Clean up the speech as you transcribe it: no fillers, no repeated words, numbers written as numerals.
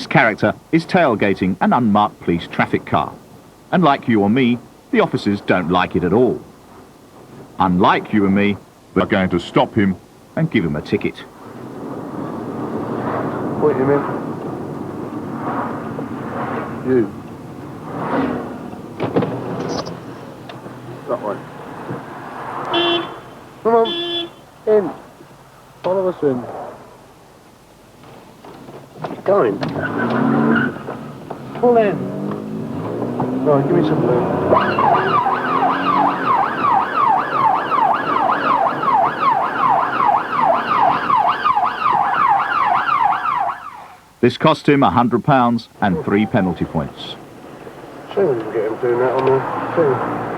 This character is tailgating an unmarked police traffic car. And like you or me, the officers don't like it at all. Unlike you and me, they're going to stop him and give him a ticket. What do you mean? You. That way. Come on. In. Follow us in. Keep going. Pull in. Right, give me some blue. This cost him £100 and 3 penalty points. Shame we didn't get him doing that on the thing.